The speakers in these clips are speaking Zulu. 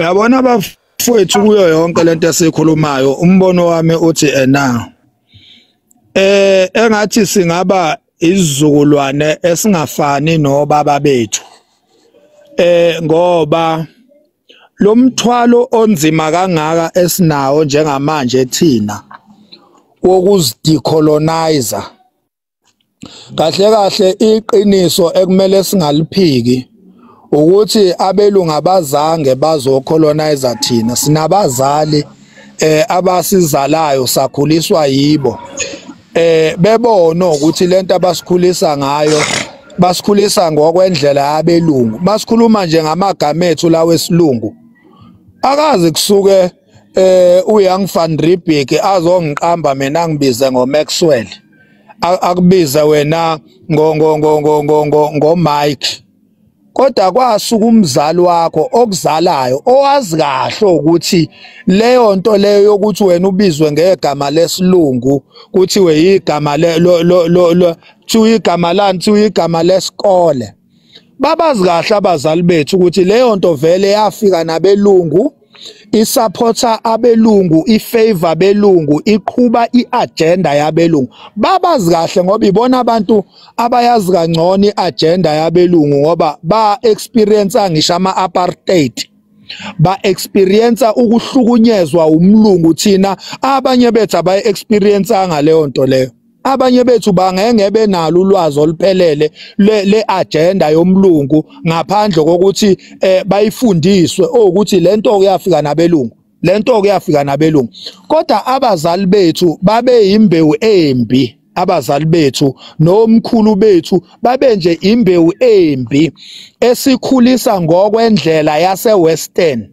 Uyabona abafowethu kuyo yonke lento esikhulumayo umbono wami uthi engathi singaba izizukulwane esingafani nobaba bethu ngoba lo mthwalo onzima kangaka esinawo njengamanje thina wokuzidecolonizer kahle kahle iqiniso ekumele singaliphiki ukuthi abelungu abazange bazocolonizer thina sinabazali abasizalayo sakhuliswa yibo bebona ukuthi lento abasikhulisa ngayo basikhulisa ngokwendlela yabelungu basikhuluma nje ngamagama ethu lawe esilungu akaze kusuke uYoung van Riebeeck azongiqamba mina ngibize ngoMaxwell akubiza wena ngo Mike kodwa kwasuka umzali wakho okuzalayo owazi kahle ukuthi leyo nto leyo yokuthi wena ubizwe ngegama lesilungu kuthiwe igama igama lani igama lesikole babazi kahle abazali bethu ukuthi leyo nto vele yafika nabelungu isupporter abelungu ifavor belungu iqhuba iagenda yabelungu babazi kahle ngoba ibona abantu abayazi kangcono iagenda yabelungu ngoba ba experience ngisho ama apartheid ba experience ukuhlukunyezwa umlungu thina abanye bethu abayi experience ngaleyo nto leyo abanye bethu bangengebe nalo ulwazi oluphelele le agenda yomlungu ngaphandle kokuthi bayifundiswe ukuthi lento kuyafika nabelungu lento kuyafika nabelungu kodwa abazali bethu babe imbewu embi abazali bethu nomkhulu bethu babe nje imbewu embi esikhulisa ngokwendlela yase western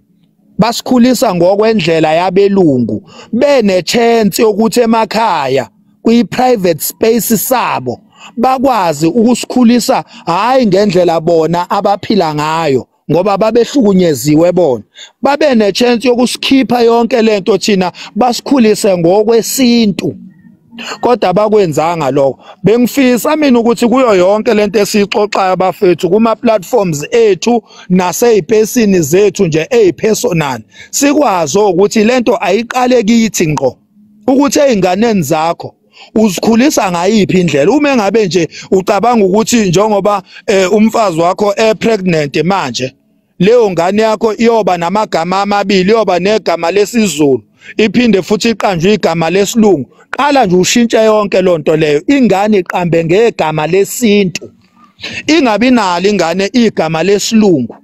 basikhulisa ngokwendlela yabelungu bene chance yokuthi emakhaya kwi-private space sabo bakwazi ukusikhulisa hayi ngendlela bona abaphila ngayo ngoba babehlukunyeziwe bona babe nechance yokusikhipha yonke lento thina basikhulise ngokwesintu kodwa bakwenzanga lokho bengifisa mina ukuthi kuyo yonke lento esixoxayo abafethu kuma platforms ethu naseyipesini zethu nje ezipersonal sikwazi ukuthi lento ayiqale kithi ngqo ukuthi einganeni zakho uzikhulisa ngayiphi indlela uma ngabe nje ucabanga ukuthi njengoba umfazi wakho pregnant manje leyo ngane yakho iyoba namagama amabili iyoba negama lesizulu iphinde futhi iqanjwe igama lesilungu qala nje ushintshe yonke lonto leyo ingane iqambe ngegama lesintu ingabi nalo ingane igama lesilungu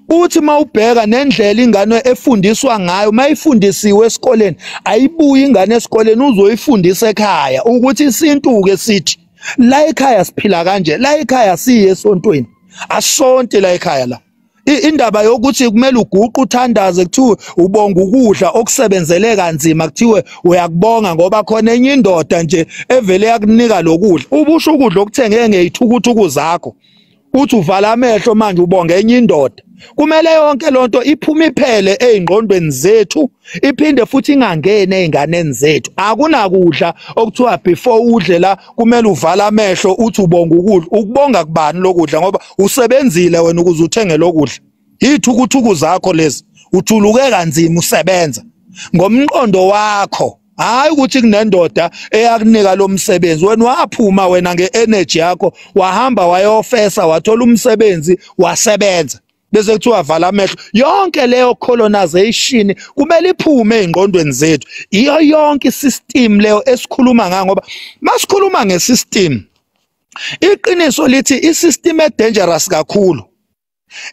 uthi mawubheka nendlela ingane efundiswa ngayo mayifundisiwe esikoleni ayibuyi ingane esikoleni uzoyifundisa ekhaya ukuthi isintu ke sithi la ekhaya siphila kanje la ekhaya siye esontweni asonte la ekhaya la indaba yokuthi kumele uguqe uthandaze kuthiwe ubonga ukudla okusebenzele kanzima kuthiwe uyakubonga ngoba khona enye indoda nje evele yakunika lokudla ubusho ukudla okuthenge ngezithukuthuku zakho uthi uvala amehlo manje ubonga enye indoda kumele yonke lonto iphuma iphele ezingqondweni zethu iphinde futhi ingangene einganeni zethu akunakudla okuthiwa before udle la kumele uvala amehlo uthi ubonga ukudla ukubonga kubani lokudla ngoba usebenzile wena ukuze uthenge lokudla izithukuthuku zakho lezi uthuluke kanzima usebenza ngomqondo wakho hayi ukuthi kunendoda eyakunika lo msebenzi wena waphuma wena ngeenergy yakho wahamba wayofesa wathola umsebenzi wasebenza bese kuthiwa vala amehlo yonke leyo colonization kumele iphume ezingqondweni zethu iyo yonke isystem leyo esikhuluma ngayo ngoba masikhuluma ngesystem iqiniso lithi isystem edangerous kakhulu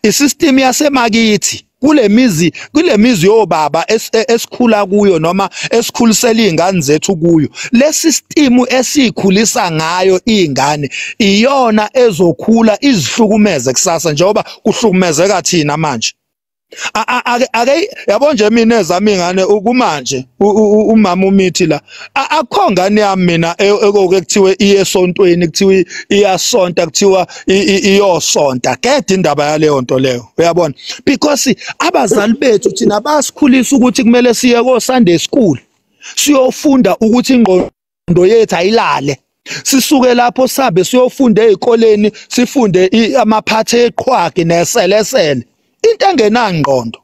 isystem yasemakithi kule mizi yobaba esikhula kuyo noma esikhulisela izingane zethu kuyo le system esikhulisa ngayo izingane iyona ezokhula izihlukumeze kusasa njengoba kuhlukumezeka thina manje ake yabo nje mina ezami ingane ukumanje umama umithi la akho ngane yami mina ekoke kuthiwe iyesontweni kuthiwa iyasonta kuthiwa iyosonta kede indaba yaleyo nto leyo uyabona because abazali bethu thina basikhulisa ukuthi kumele siye ko Sunday school siyofunda ukuthi ingqondo yethu ayilale sisuke lapho sabe siyofunda ezikoleni sifunde amaphathe eqhwagi neselesele into engenangqondo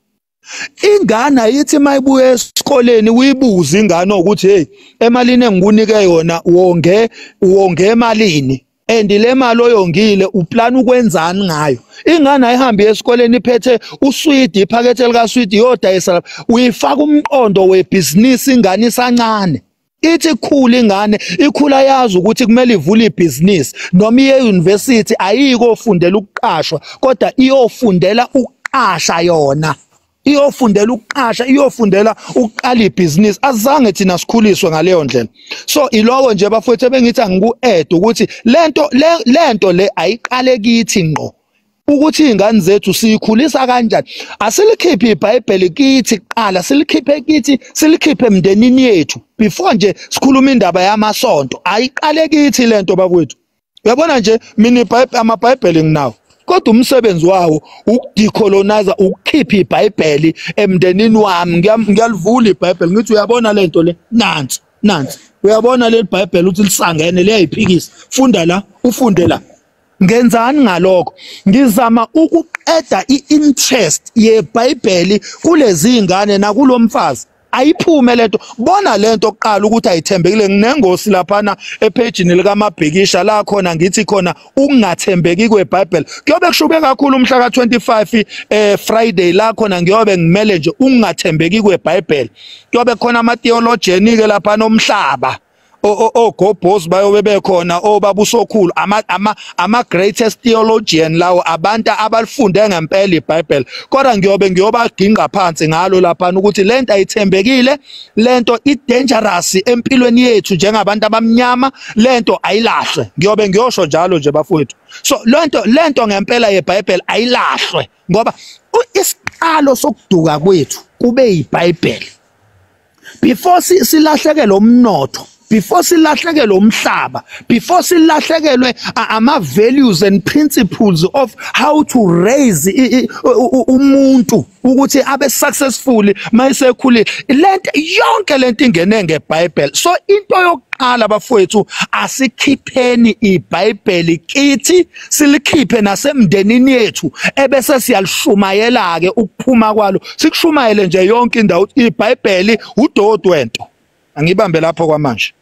Ingane ayithi mayibuya esikoleni uyibuza ingane ukuthi hey emalini engikunike yona wonge emalini and le mali oyongile uplan ukwenzani ngayo. Ingane ayihambi esikoleni iphethe usweet iphakethe lika sweet yodayisa uyifaka umqondo webusiness ingane isancane. Ithi khula ingane ikhula yazi ukuthi kumele ivule ibhizinisi noma iye university ayiko ufundela ukuqashwa kodwa iyofundela ukuqasha yona. Iyofundela ukuqasha iyofundela ukuqala ibhizinisi azange thina sikhuliswe ngaleyo ndlela. So iloko nje bafowethu bengithi angiku-add ukuthi lento le ayiqale kithi ngqo ukuthi izingane zethu siyikhulisa kanjani. Asilikhiphe iBhayibheli kithi kuqala silikhiphe kithi silikhiphe emndenini yethu before nje sikhuluma indaba yamasonto. Ayiqale kithi lento bafowethu. Uyabona nje mina amaBhayibheli nginawo kodwa umsebenzi wawo ukudecolonize ukukhipha iBhayibheli emndenini wami. Ngiyalivula iBhayibheli ngithi uyabona lento le nansi uyabona le iBhayibheli uthi lisangene liyayiphikisa funda la ufunde la. Ngenzani ngalokho? Ngizama ukuqeda i-interest yeBhayibheli kulezi ingane nakulomfazi. Ayiphume lento bona lento oqala ukuthi ayithembekile. Nginengosi laphana ephejini likaMabhikisha la khona ngithi khona ukungathembeki kweBhayibheli kuyobe kushube kakhulu umhla ka25 Friday la khona ngiyobe ngimele nje ukungathembeki kweBhayibheli. Kuyobe khona ama theologian ke lapha nomhlaba ogobhozi bayobe bekhona obabusokhulu ama greatest theologian lawo abantu abalifunde ngempela iBhayibheli kodwa ngiyobaginqa phansi ngalo lapha ukuthi lento ayithembekile lento i-dangerous empilweni yethu njengabantu abamnyama lento ayilahlwe. Ngiyosho njalo nje bafowethu. So lento ngempela yeBhayibheli ayilahlwe ngoba isiqalo sokuduka kwethu kube iBhayibheli before silahlekelwe umnotho, before silahlekelwe umhlaba, before silahlekelwe ama-values and principles of how to raise umuntu ukuthi abe successful mayisekhulile. Lento yonke lento ingene ngeBhayibheli. So into yokuqala bafowethu asikhipheni iBhayibheli kithi silikhiphe nasemndenini yethu ebese siyalishumayela ke ukuphuma kwalo sikushumayele nje yonke indawo iBhayibheli udodwento. Angibambe lapho kwamanje.